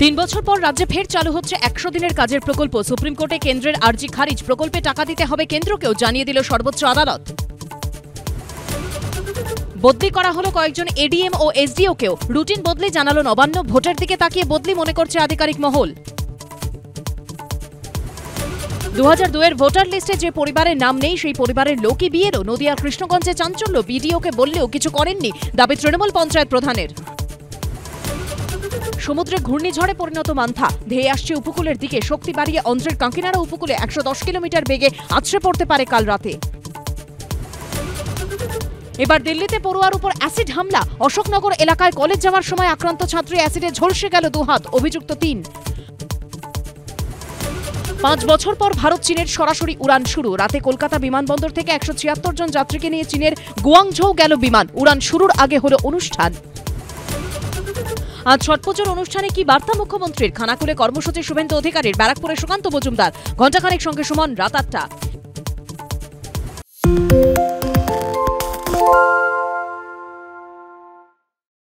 3 বছর পর রাজ্যে ফের চালু হচ্ছে 100 দিনের কাজের প্রকল্প। সুপ্রিম কোর্টে কেন্দ্রের আর্জি খারিজ, প্রকল্পে টাকা দিতে হবে কেন্দ্রকেও, জানিয়ে দিল সর্বোচ্চ আদালত। বদলি করা হলো কয়েকজন এডিএম ও এসডিওকেও, রুটিন বদলি জানালো নবান্ন। ভোটের দিকে তাকিয়ে বদলি মনে করছে আধিকারিক মহল। 2002 এর ভোটার লিস্টে যে পরিবারের নাম নেই সেই পরিবারের লোকই বিয়েরও। নদিয়ার কৃষ্ণগঞ্জে চাঞ্চল্য, বিডিওকে বললেও কিছু করেননি, দাবি তৃণমূল পঞ্চায়েত প্রধানের। সমুদ্রে ঘূর্ণিঝড়ে পরিণত মান্থা ধেয়ে আসছে উপকূলের দিকে, শক্তি বাড়িয়ে অন্ধ্রের কাঁকিনাড়া উপকূলে 110 কিলোমিটার বেগে আছড়ে পড়তে পারে কাল রাতে। এবার দিল্লিতে পড়ুয়ার উপর অ্যাসিড হামলা, অশোকনগর এলাকায় কলেজ যাওয়ার সময় আক্রান্ত ছাত্রী, অ্যাসিডে ঝলসে গেল 2 হাত, অভিযুক্ত 3। 5 বছর পর ভারত চীনের সরাসরি উড়ান শুরু। রাতে কলকাতা বিমানবন্দর থেকে 176 জন যাত্রীকে নিয়ে চীনের গুয়াংঝৌ গেল বিমান। উড়ান শুরুর আগে হলো অনুষ্ঠান। আজ ছট পুজোর অনুষ্ঠানে কি বার্তা মুখ্যমন্ত্রীর? খানাকুলে কর্মসূচি শুভেন্দু অধিকারীর, ব্যারাকপুরে সুকান্ত মজুমদার। ঘণ্টাখানেক সঙ্গে সুমন, রাত 8টা।